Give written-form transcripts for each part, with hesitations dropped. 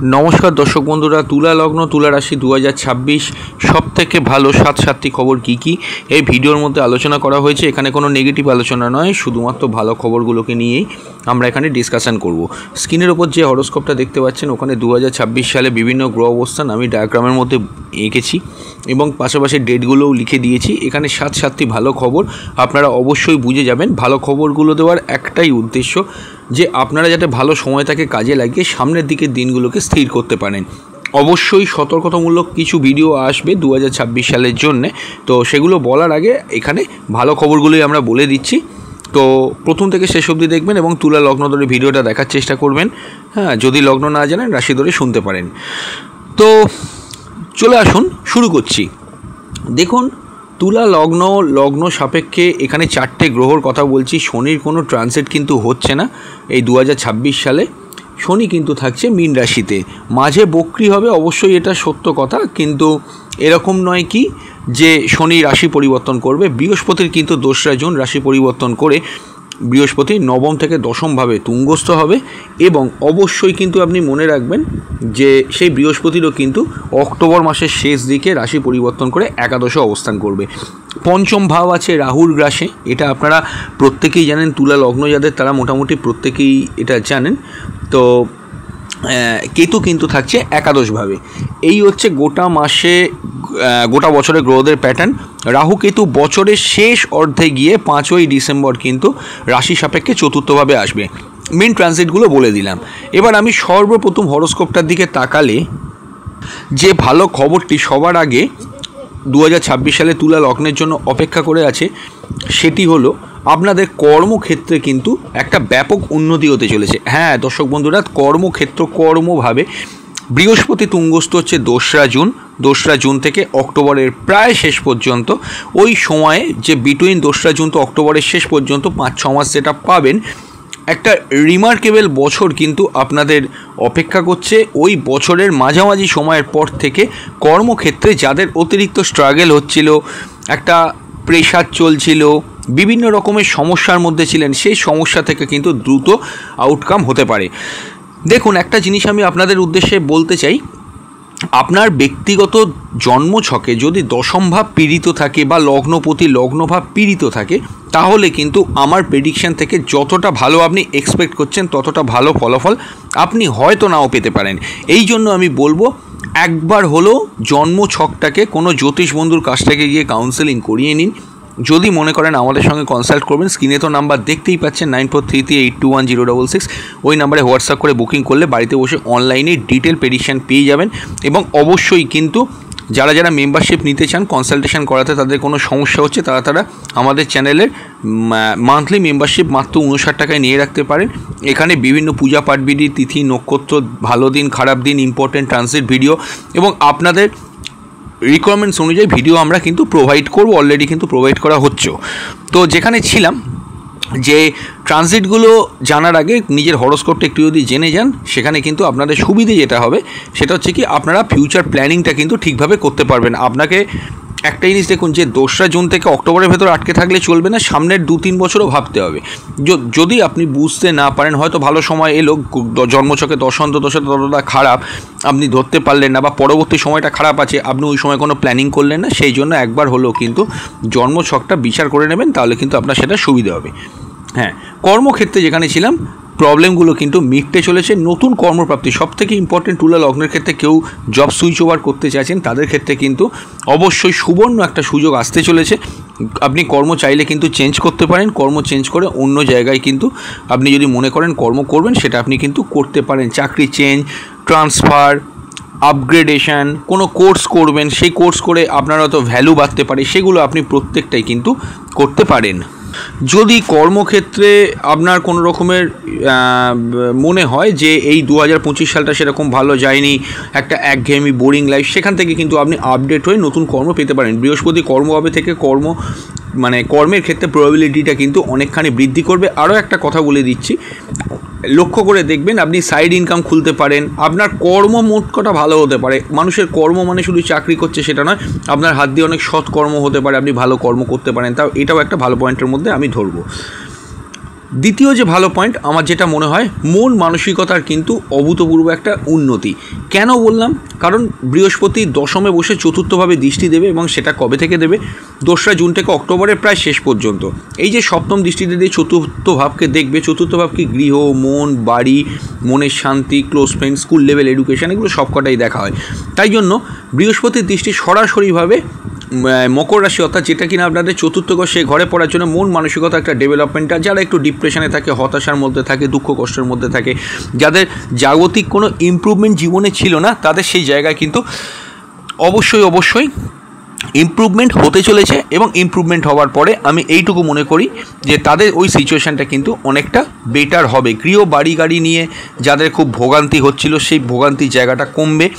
नमस्कार दर्शक बंधुरा तुला लग्न तुला राशि 2026 सबथेके भालो 7टी खबर की এই ভিডিওর মধ্যে আলোচনা করা হয়েছে। এখানে কোনো নেগেটিভ আলোচনা নয়, শুধুমাত্র ভালো খবরগুলোকে নিয়েই আমরা এখানে ডিসকাশন করব। স্ক্রিনের উপর যে হরোস্কোপটা দেখতে পাচ্ছেন ওখানে 2026 সালে বিভিন্ন গ্রহ অবস্থান আমি ডায়াগ্রামের মধ্যে এঁকেছি এবং পাশাপাশি ডেটগুলোও লিখে দিয়েছি। এখানে 7টি ভালো খবর আপনারা অবশ্যই বুঝে যাবেন। ভালো খবরগুলো দেওয়ার একটাই উদ্দেশ্য যে আপনারা যাতে ভালো সময়টাকে কাজে লাগিয়ে সামনের দিকের দিনগুলোকে স্থির করতে পারেন। অবশ্যই সতর্কতামূলক কিছু ভিডিও আসবে 2026 সালের জন্যে, তো সেগুলো বলার আগে এখানে ভালো খবরগুলোই আমরা বলে দিচ্ছি। তো প্রথম থেকে শেষ অবধি দেখবেন এবং তুলা লগ্ন ধরে ভিডিওটা দেখার চেষ্টা করবেন। হ্যাঁ, যদি লগ্ন না জানেন রাশি ধরে শুনতে পারেন। তো চলে আসুন, শুরু করছি। দেখুন, তুলা লগ্ন সাপেক্ষে এখানে 4টে গ্রহর কথা বলছি। শনির কোনো ট্রানজিট কিন্তু হচ্ছে না এই 2026 সালে। শনি কিন্তু থাকছে মীন রাশিতে, মাঝে বক্রি হবে, অবশ্যই এটা সত্য কথা, কিন্তু এরকম নয় কি যে শনি রাশি পরিবর্তন করবে। বৃহস্পতির কিন্তু 2রা জুন রাশি পরিবর্তন করে বৃহস্পতি নবম থেকে দশমভাবে তুঙ্গস্থ হবে এবং অবশ্যই কিন্তু আপনি মনে রাখবেন যে সেই বৃহস্পতিরও কিন্তু অক্টোবর মাসের শেষ দিকে রাশি পরিবর্তন করে একাদশে অবস্থান করবে। পঞ্চম ভাব আছে রাহুর গ্রাসে, এটা আপনারা প্রত্যেকেই জানেন। তুলা লগ্ন যাদের তারা মোটামুটি প্রত্যেকেই এটা জানেন। তো কেতু কিন্তু থাকছে একাদশভাবে। এই হচ্ছে গোটা বছরের গ্রহদের প্যাটার্ন। রাহু কেতু বছরের শেষ অর্ধে গিয়ে 5ই ডিসেম্বর কিন্তু রাশি সাপেক্ষে চতুর্থভাবে আসবে। মেন ট্রানজিটগুলো বলে দিলাম। এবার আমি সর্বপ্রথম হরোস্কোপটার দিকে তাকালে যে ভালো খবরটি সবার আগে 2026 সালে তুলা লগ্নের জন্য অপেক্ষা করে আছে সেটি হলো আপনাদের কর্মক্ষেত্রে কিন্তু একটা ব্যাপক উন্নতি হতে চলেছে। হ্যাঁ দর্শক বন্ধুরা, কর্মভাবে বৃহস্পতি তুঙ্গস্থ হচ্ছে 2রা জুন থেকে অক্টোবরের প্রায় শেষ পর্যন্ত। ওই সময়ে যে বিটুইন 2রা জুন তো অক্টোবরের শেষ পর্যন্ত 5-6 মাস যেটা পাবেন, একটা রিমার্কেবল বছর কিন্তু আপনাদের অপেক্ষা করছে। ওই বছরের মাঝামাঝি সময়ের পর থেকে কর্মক্ষেত্রে যাদের অতিরিক্ত স্ট্রাগল হচ্ছিল, একটা প্রেশার চলছিল, বিভিন্ন রকমের সমস্যার মধ্যে ছিলেন, সেই সমস্যা থেকে কিন্তু দ্রুত আউটকাম হতে পারে। দেখুন, একটা জিনিস আমি আপনাদের উদ্দেশ্যে বলতে চাই, আপনার ব্যক্তিগত জন্মছকে যদি দশমভাব পীড়িত থাকে বা লগ্নপতি লগ্নভাব পীড়িত থাকে, তাহলে কিন্তু আমার প্রেডিকশান থেকে যতটা ভালো আপনি এক্সপেক্ট করছেন ততটা ভালো ফলাফল আপনি হয়তো নাও পেতে পারেন। এই জন্য আমি বলবো একবার হলো জন্মছকটাকে কোনো জ্যোতিষ বন্ধুর কাছ থেকে গিয়ে কাউন্সেলিং করিয়ে নিন। যদি মনে করেন আমাদের সঙ্গে কনসাল্ট করবেন, স্ক্রিনে তো নাম্বার দেখতেই পাচ্ছেন 9433821066, ওই নাম্বারে হোয়াটসঅ্যাপ করে বুকিং করলে বাড়িতে বসে অনলাইনে ডিটেল প্রেডিকশান পেয়ে যাবেন। এবং অবশ্যই কিন্তু যারা মেম্বারশিপ নিতে চান কনসালটেশন করাতে, তাদের কোনো সমস্যা হচ্ছে, তারা আমাদের চ্যানেলের মান্থলি মেম্বারশিপ মাত্র 59 টাকায় নিয়ে রাখতে পারেন। এখানে বিভিন্ন পূজা পাঠবিধি, তিথি নক্ষত্র, ভালো দিন খারাপ দিন, ইম্পর্টেন্ট ট্রানজিট ভিডিও এবং আপনাদের রিকোয়ারমেন্টস অনুযায়ী ভিডিও আমরা কিন্তু প্রোভাইড করব, অলরেডি কিন্তু প্রোভাইড করা হচ্ছে। তো যেখানে ছিলাম যে ট্রানজিটগুলো জানার আগে নিজের হরোস্কোপটা একটু যদি জেনে যান, সেখানে কিন্তু আপনাদের সুবিধে যেটা হবে সেটা হচ্ছে কি আপনারা ফিউচার প্ল্যানিংটা কিন্তু ঠিকভাবে করতে পারবেন। আপনাকে একটা জিনিস দেখুন, যে 2রা জুন থেকে অক্টোবরের ভেতর আটকে থাকলে চলবে না, সামনের 2-3 বছরও ভাবতে হবে। যদি আপনি বুঝতে না পারেন, হয়তো ভালো সময় এলো, জন্মছকে দশা ততটা খারাপ আপনি ধরতে পারলেন না, বা পরবর্তী সময়টা খারাপ আছে, আপনি ওই সময় কোনো প্ল্যানিং করলেন না, সেই জন্য একবার হলেও কিন্তু জন্মছকটা বিচার করে নেবেন, তাহলে কিন্তু আপনার সেটা সুবিধা হবে। হ্যাঁ, কর্মক্ষেত্রে যেখানে ছিলাম প্রবলেমগুলো কিন্তু মিটতে চলেছে। নতুন কর্মপ্রাপ্তি সবথেকে ইম্পর্টেন্ট। তুলা লগ্নের ক্ষেত্রে কেউ জব সুইচ ওভার করতে চাইছেন, তাদের ক্ষেত্রে কিন্তু অবশ্যই সুবর্ণ একটা সুযোগ আসতে চলেছে। আপনি কর্ম চাইলে কিন্তু চেঞ্জ করতে পারেন, কর্ম চেঞ্জ করে অন্য জায়গায় কিন্তু আপনি যদি মনে করেন কর্ম করবেন, সেটা আপনি কিন্তু করতে পারেন। চাকরি চেঞ্জ, ট্রান্সফার, আপগ্রেডেশন, কোনো কোর্স করবেন, সেই কোর্স করে আপনার হয়তো ভ্যালু বাড়তে পারে, সেগুলো আপনি প্রত্যেকটাই কিন্তু করতে পারেন। যদি কর্মক্ষেত্রে আপনার কোনো রকমের মনে হয় যে এই 2025 সালটা সেরকম ভালো যায়নি, একটা একঘেয়েমি বোরিং লাইফ, সেখান থেকে কিন্তু আপনি আপডেট হয়ে নতুন কর্ম পেতে পারেন। বৃহস্পতি কর্মভাবে থেকে কর্মের ক্ষেত্রে প্রবাবিলিটিটা কিন্তু অনেকখানি বৃদ্ধি করবে। আরও একটা কথা বলে দিচ্ছি, লক্ষ্য করে দেখবেন আপনি সাইড ইনকাম খুলতে পারেন। আপনার কর্ম মোট কথা ভালো হতে পারে। মানুষের কর্ম মানে শুধু চাকরি করছে সেটা নয়, আপনার হাত দিয়ে অনেক সৎ কর্ম হতে পারে, আপনি ভালো কর্ম করতে পারেন। এটাও একটা ভালো পয়েন্টের মধ্যে আমি ধরবো। দ্বিতীয় যে ভালো পয়েন্ট আমার যেটা মনে হয়, মন মানসিকতার কিন্তু অভূতপূর্ব একটা উন্নতি। কেন বললাম? কারণ বৃহস্পতি দশমে বসে চতুর্থভাবে দৃষ্টি দেবে, এবং সেটা কবে থেকে দেবে? 2রা জুন থেকে অক্টোবরের প্রায় শেষ পর্যন্ত। এই যে সপ্তম দৃষ্টিতে দিয়ে চতুর্থ ভাবকে দেখবে, চতুর্থ ভাব কি? গৃহ, মন, বাড়ি, মনের শান্তি, close friend, school level education, এগুলো সবকটাই দেখা হয়। তাই জন্য বৃহস্পতির দৃষ্টি সরাসরিভাবে মকর রাশি, অর্থাৎ যেটা কিনা আপনাদের চতুর্থ ঘর, সেই ঘরে পড়ার জন্য মন মানসিকতা একটা ডেভেলপমেন্টটা, যারা একটু ডিপ্রেশনে থাকে, হতাশার মধ্যে থাকে, দুঃখ কষ্টের মধ্যে থাকে, যাদের জাগতিক কোনো ইমপ্রুভমেন্ট জীবনে ছিল না, তাদের সেই জায়গায় কিন্তু অবশ্যই ইমপ্রুভমেন্ট হতে চলেছে। এবং ইমপ্রুভমেন্ট হওয়ার পরে আমি এইটুকু মনে করি যে তাদের ওই সিচুয়েশানটা কিন্তু অনেকটা বেটার হবে। গৃহ, বাড়ি, গাড়ি নিয়ে যাদের খুব ভোগান্তি হচ্ছিল, সেই ভোগান্তির জায়গাটা কমবে।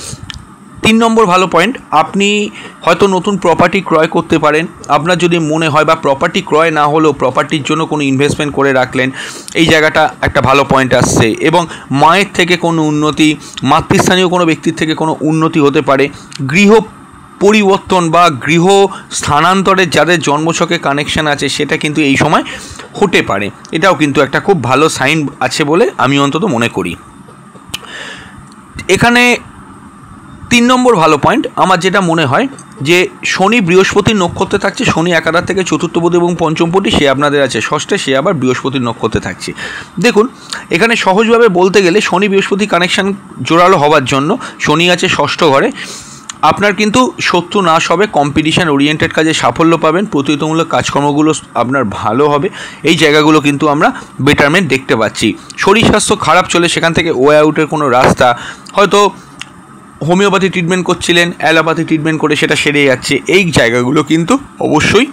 3 নম্বর ভালো পয়েন্ট, আপনি হয়তো নতুন প্রপার্টি ক্রয় করতে পারেন। আপনার যদি মনে হয়, বা প্রপার্টি ক্রয় না হলেও প্রপার্টির জন্য কোনো ইনভেস্টমেন্ট করে রাখলেন, এই জায়গাটা একটা ভালো পয়েন্ট আসছে। এবং মায়ের থেকে কোনো উন্নতি, মাতৃস্থানীয় কোনো ব্যক্তির থেকে কোনো উন্নতি হতে পারে। গৃহ পরিবর্তন বা গৃহ স্থানান্তরের যাদের জন্মছকে কানেকশান আছে, সেটা কিন্তু এই সময় হতে পারে। এটাও কিন্তু একটা খুব ভালো সাইন আছে বলে আমি অন্তত মনে করি। এখানে 3 নম্বর ভালো পয়েন্ট আমার যেটা মনে হয়, যে শনি বৃহস্পতির নক্ষত্রে থাকছে। শনি একাধার থেকে চতুর্থপতি এবং পঞ্চমপতি, সে আপনাদের আছে ষষ্ঠে, সে আবার বৃহস্পতির নক্ষত্রে থাকছে। দেখুন, এখানে সহজভাবে বলতে গেলে শনি বৃহস্পতি কানেকশান জোরালো হওয়ার জন্য, শনি আছে ষষ্ঠ ঘরে, আপনার কিন্তু শত্রু নাশ হবে, কম্পিটিশান ওরিয়েন্টেড কাজে সাফল্য পাবেন, প্রতিযোগিতামূলক কাজকর্মগুলো আপনার ভালো হবে। এই জায়গাগুলো কিন্তু আমরা বেটারমেন্ট দেখতে পাচ্ছি। শরীর স্বাস্থ্য খারাপ চলে, সেখান থেকে ওয়ে আউটের কোনো রাস্তা, হয়তো হোমিওপ্যাথি ট্রিটমেন্ট করছিলেন, অ্যালোপ্যাথি ট্রিটমেন্ট করে সেটা সেরে যাচ্ছে, এই জায়গাগুলো কিন্তু অবশ্যই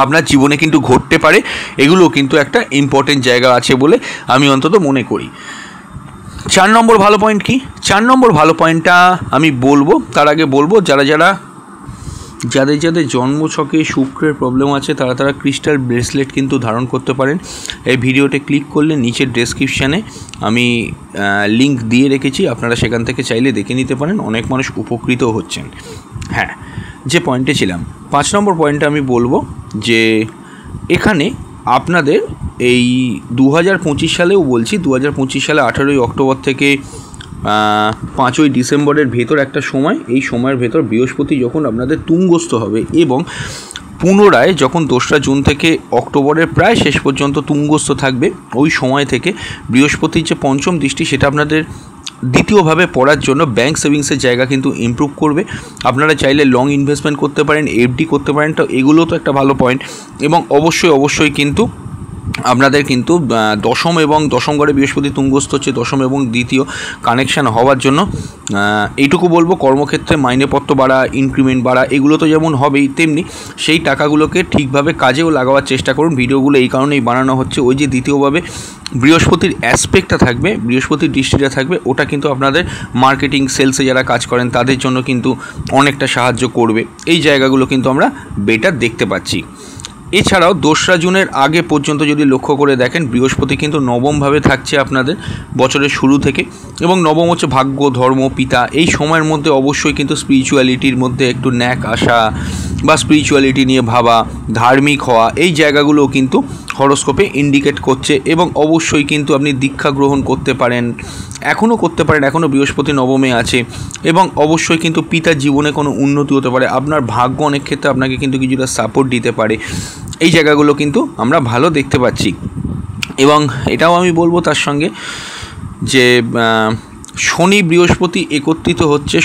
আপনার জীবনে কিন্তু ঘটতে পারে। এগুলো কিন্তু একটা ইম্পর্টেন্ট জায়গা আছে বলে আমি অন্তত মনে করি। 4 নম্বর ভালো পয়েন্ট কি? 4 নম্বর ভালো পয়েন্টটা আমি বলবো, তার আগে বলবো যাদের জন্মছকে শুক্রের প্রবলেম আছে, তারা ক্রিস্টাল ব্রেসলেট কিন্তু ধারণ করতে পারেন। এই ভিডিওতে ক্লিক করলে নিচের ডেসক্রিপশানে আমি লিঙ্ক দিয়ে রেখেছি, আপনারা সেখান থেকে চাইলে দেখে নিতে পারেন। অনেক মানুষ উপকৃত হচ্ছেন। হ্যাঁ, যে পয়েন্টে ছিলাম, 5 নম্বর পয়েন্টটা আমি বলবো যে এখানে আপনাদের এই 2025 সালেও বলছি, 2025 সালে 18ই অক্টোবর থেকে 5ই ডিসেম্বরের ভেতর একটা সময়, এই সময়ের ভেতর বৃহস্পতি যখন আপনাদের তুঙ্গস্থ হবে, এবং পুনরায় যখন 2রা জুন থেকে অক্টোবরের প্রায় শেষ পর্যন্ত তুঙ্গস্থ থাকবে, ওই সময় থেকে বৃহস্পতির যে পঞ্চম দৃষ্টি, সেটা আপনাদের দ্বিতীয়ভাবে পড়ার জন্য ব্যাঙ্ক সেভিংসের জায়গা কিন্তু ইমপ্রুভ করবে। আপনারা চাইলে লং ইনভেস্টমেন্ট করতে পারেন, এফডি করতে পারেন, তো এগুলো তো একটা ভালো পয়েন্ট। এবং অবশ্যই কিন্তু আপনাদের কিন্তু দশম এবং দশম ঘরে বৃহস্পতি তুঙ্গস্থ হচ্ছে, দশম এবং দ্বিতীয় কানেকশান হওয়ার জন্য এইটুকু বলবো, কর্মক্ষেত্রে মাইনেপত্র বাড়া, ইনক্রিমেন্ট বাড়া, এগুলো তো যেমন হবেই, তেমনি সেই টাকাগুলোকে ঠিকভাবে কাজেও লাগাবার চেষ্টা করুন। ভিডিওগুলো এই কারণেই বানানো হচ্ছে, ওই যে দ্বিতীয়ভাবে বৃহস্পতির অ্যাসপেক্টটা থাকবে, বৃহস্পতির দৃষ্টিটা থাকবে, ওটা কিন্তু আপনাদের মার্কেটিং সেলসে যারা কাজ করেন তাদের জন্য কিন্তু অনেকটা সাহায্য করবে। এই জায়গাগুলো কিন্তু আমরা বেটার দেখতে পাচ্ছি। এছাড়াও 2রা জুনের আগে পর্যন্ত যদি লক্ষ্য করে দেখেন, বৃহস্পতি কিন্তু নবমভাবে থাকছে আপনাদের বছরের শুরু থেকে, এবং নবম হচ্ছে ভাগ্য, ধর্ম, পিতা। এই সময়ের মধ্যে অবশ্যই কিন্তু স্পিরিচুয়ালিটির মধ্যে একটু ন্যাক আসা, বা স্পিরিচুয়ালিটি নিয়ে ভাবা, ধার্মিক হওয়া, এই জায়গাগুলোও কিন্তু হরোস্কোপে ইন্ডিকেট করছে। এবং অবশ্যই কিন্তু আপনি দীক্ষা গ্রহণ করতে পারেন, এখনও করতে পারেন, এখনও বৃহস্পতি নবমে আছে। এবং অবশ্যই কিন্তু পিতার জীবনে কোনো উন্নতি হতে পারে, আপনার ভাগ্য অনেক ক্ষেত্রে আপনাকে কিন্তু কিছুটা সাপোর্ট দিতে পারে। এই জায়গাগুলো কিন্তু আমরা ভালো দেখতে পাচ্ছি। এবং এটাও আমি বলবো তার সঙ্গে যে শনি বৃহস্পতি একত্রিত হচ্ছে,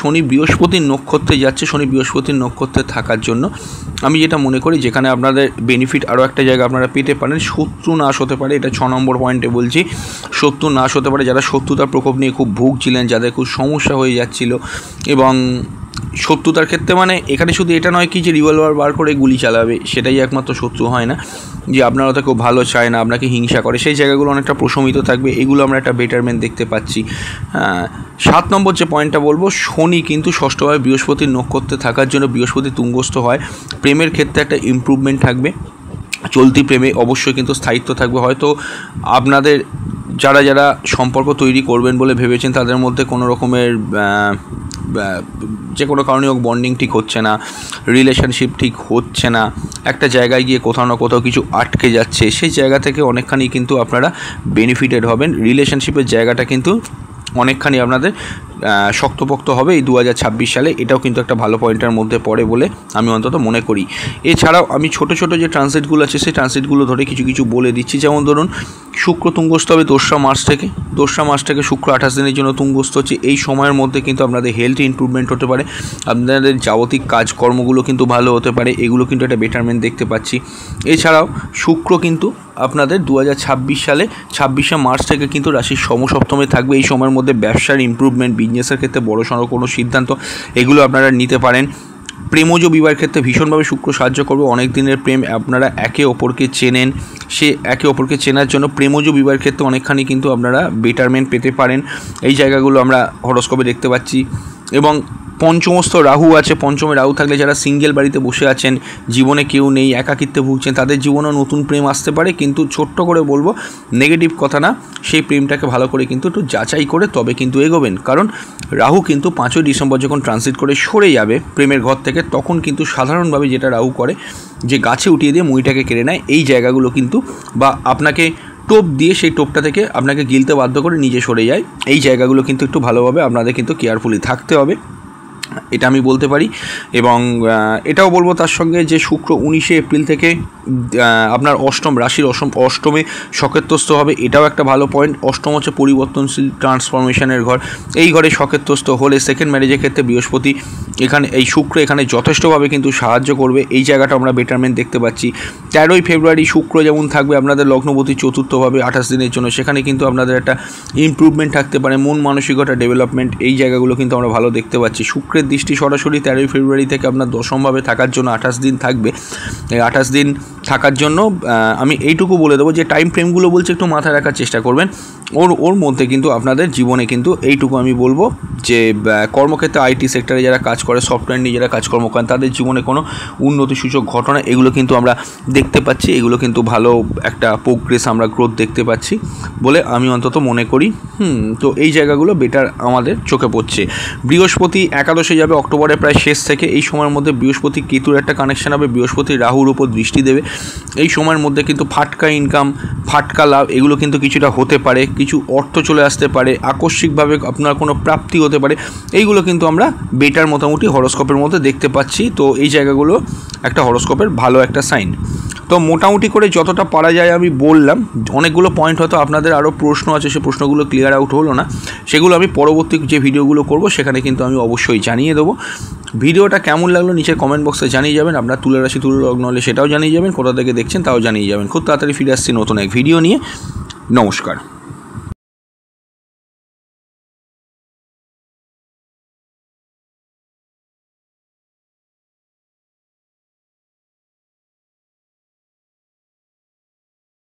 শনি বৃহস্পতির নক্ষত্রে যাচ্ছে। শনি বৃহস্পতির নক্ষত্রে থাকার জন্য আমি যেটা মনে করি, যেখানে আপনাদের বেনিফিট আরও একটা জায়গা আপনারা পেতে পারেন, শত্রু নাশ হতে পারে। এটা 6 নম্বর পয়েন্টে বলছি, শত্রু নাশ হতে পারে। যারা শত্রুতার প্রকোপ নিয়ে খুব ভুগছিলেন, যাদের খুব সমস্যা হয়ে যাচ্ছিল, এবং শত্রুতার ক্ষেত্রে মানে এখানে শুধু এটা নয় কি যে রিভলভার বার করে গুলি চালাবে, সেটাই একমাত্র শত্রু হয় না, যে আপনারা তো কেউ ভালো চায় না, আপনাকে হিংসা করে, সেই জায়গাগুলো অনেকটা প্রশমিত থাকবে। এগুলো আমরা একটা বেটারমেন্ট দেখতে পাচ্ছি। 7 নম্বর যে পয়েন্টটা বলবো, শনি কিন্তু ষষ্ঠভাবে বৃহস্পতির নক্ষত্রে থাকার জন্য বৃহস্পতি তুঙ্গস্থ হয়, প্রেমের ক্ষেত্রে একটা ইমপ্রুভমেন্ট থাকবে। চলতি প্রেমে অবশ্যই কিন্তু স্থায়িত্ব থাকবে। হয়তো আপনাদের যারা সম্পর্ক তৈরি করবেন বলে ভেবেছেন, তাদের মধ্যে কোনো রকমের যে কোনো কারণে হোক বন্ডিং ঠিক হচ্ছে না, রিলেশনশিপ ঠিক হচ্ছে না, একটা জায়গায় গিয়ে কোথাও না কোথাও কিছু আটকে যাচ্ছে, সেই জায়গা থেকে অনেকখানি কিন্তু আপনারা বেনিফিটেড হবেন। রিলেশনশিপের জায়গাটা কিন্তু অনেকখানি আপনাদের শক্তপোক্ত হবে এই 2026 সালে। এটাও কিন্তু একটা ভালো পয়েন্টের মধ্যে পড়ে বলে আমি অন্তত মনে করি। এছাড়াও আমি ছোট ছোট যে ট্রানজিটগুলো আছে সেই ট্রানজিটগুলো ধরে কিছু বলে দিচ্ছি। যেমন ধরুন শুক্র তুঙ্গস্থ হবে 2রা মার্চ থেকে শুক্র 28 দিনের জন্য তুঙ্গস্থ হচ্ছে। এই সময়ের মধ্যে কিন্তু আপনাদের হেলথ ইমপ্রুভমেন্ট হতে পারে, আপনাদের যাবতীয় কাজকর্মগুলো কিন্তু ভালো হতে পারে, এগুলো কিন্তু একটা বেটারমেন্ট দেখতে পাচ্ছি। এছাড়াও শুক্র কিন্তু আপনাদের 2026 সালে 26শে মার্চ থেকে কিন্তু রাশির সমসপ্তমে থাকবে। এই সময়ের মধ্যে ব্যবসার ইমপ্রুভমেন্ট, বিজনেসের ক্ষেত্রে বড়সড় কোনো সিদ্ধান্ত এগুলো আপনারা নিতে পারেন। প্রেমজ বিবাহের ক্ষেত্রে ভীষণভাবে শুক্র সাহায্য করবে। অনেক দিনের প্রেম, আপনারা একে অপরকে চেনেন, সে একে অপরকে চেনার জন্য প্রেমজ বিবাহের ক্ষেত্রে অনেকখানি কিন্তু আপনারা বেটারমেন্ট পেতে পারেন। এই জায়গাগুলো আমরা হরোস্কোপে দেখতে পাচ্ছি। এবং পঞ্চমস্থ রাহু আছে, পঞ্চমে রাহু থাকলে যারা সিঙ্গেল বাড়িতে বসে আছেন, জীবনে কেউ নেই, একাকিত্বে ভুগছেন, তাদের জীবনেও নতুন প্রেম আসতে পারে। কিন্তু ছোট্ট করে বলবো, নেগেটিভ কথা না, সেই প্রেমটাকে ভালো করে কিন্তু একটু যাচাই করে তবে কিন্তু এগোবেন। কারণ রাহু কিন্তু 5ই ডিসেম্বর যখন ট্রানজিট করে সরে যাবে প্রেমের ঘর থেকে, তখন কিন্তু সাধারণভাবে যেটা রাহু করে যে গাছে উঠিয়ে দিয়ে মুড়িটাকে কেড়ে নেয়। এই জায়গাগুলো কিন্তু, বা আপনাকে টোপ দিয়ে সেই টোপটা থেকে আপনাকে গিলতে বাধ্য করে নিজে সরে যায়, এই জায়গাগুলো কিন্তু একটু ভালোভাবে আপনাদের কিন্তু কেয়ারফুলি থাকতে হবে, এটা আমি বলতে পারি। এবং এটাও বলবো তার সঙ্গে যে শুক্র 19শে এপ্রিল থেকে আপনার রাশির অষ্টমে সকেত্রস্থ হবে, এটাও একটা ভালো পয়েন্ট। অষ্টম হচ্ছে পরিবর্তনশীল ট্রান্সফরমেশনের ঘর। এই ঘরে সকেত্রস্থ হলে সেকেন্ড ম্যারেজের ক্ষেত্রে বৃহস্পতি এখানে, এই শুক্র এখানে যথেষ্টভাবে কিন্তু সাহায্য করবে। এই জায়গাটা আমরা বেটারমেন্ট দেখতে পাচ্ছি। 13ই ফেব্রুয়ারি শুক্র যেমন থাকবে আপনাদের লগ্নপতি চতুর্থভাবে 28 দিনের জন্য, সেখানে কিন্তু আপনাদের একটা ইমপ্রুভমেন্ট থাকতে পারে, মন মানসিকতা ডেভেলপমেন্ট, এই জায়গাগুলো কিন্তু আমরা ভালো দেখতে পাচ্ছি। শুক্রের দৃষ্টি সরাসরি 13ই ফেব্রুয়ারি থেকে আপনার দশমভাবে থাকার জন্য 28 দিন থাকবে। এই 28 দিন থাকার জন্য আমি এইটুকু বলে দেবো যে টাইম ফ্রেমগুলো বলছে একটু মাথায় রাখার চেষ্টা করবেন। ওর মধ্যে কিন্তু আপনাদের জীবনে কিন্তু এইটুকু আমি বলবো যে কর্মক্ষেত্রে আইটি সেক্টরে যারা কাজ করে, সফটওয়্যার নিয়ে যারা কাজকর্ম করেন, তাদের জীবনে কোনো উন্নতিসূচক ঘটনা এগুলো কিন্তু আমরা দেখতে পাচ্ছি। এগুলো কিন্তু ভালো একটা প্রোগ্রেস, আমরা গ্রোথ দেখতে পাচ্ছি বলে আমি অন্তত মনে করি। তো এই জায়গাগুলো বেটার আমাদের চোখে পড়ছে। বৃহস্পতি একাদশে যাবে অক্টোবরের প্রায় শেষ থেকে। এই সময়ের মধ্যে বৃহস্পতি কেতুর একটা কানেকশন হবে, বৃহস্পতি রাহুর উপর দৃষ্টি দেবে। এই সময়ের মধ্যে কিন্তু ফাটকা ইনকাম, ফাটকা লাভ এগুলো কিন্তু কিছুটা হতে পারে, কিছু অর্থ চলে আসতে পারে, আকস্মিকভাবে আপনার কোনো প্রাপ্তি হতে পারে, এইগুলো কিন্তু আমরা বেটার মোটামুটি হরোস্কোপের মধ্যে দেখতে পাচ্ছি। তো এই জায়গাগুলো একটা হরোস্কোপের ভালো একটা সাইন। তো মোটামুটি করে যতটা পারা যায় আমি বললাম। অনেকগুলো পয়েন্ট হয়তো আপনাদের আরও প্রশ্ন আছে, সে প্রশ্নগুলো ক্লিয়ার আউট হলো না, সেগুলো আমি পরবর্তী যে ভিডিওগুলো করব সেখানে কিন্তু আমি অবশ্যই জানিয়ে দেবো। ভিডিওটা কেমন লাগলো নিচে কমেন্ট বক্সে জানিয়ে যাবেন। আপনার তুলা রাশি তুলা লগ্ন হলে সেটাও জানিয়ে যাবেন, কোথা থেকে দেখছেন তাও জানিয়ে যাবেন। খুব তাড়াতাড়ি ফিরে আসছি নতুন এক ভিডিও নিয়ে। নমস্কার।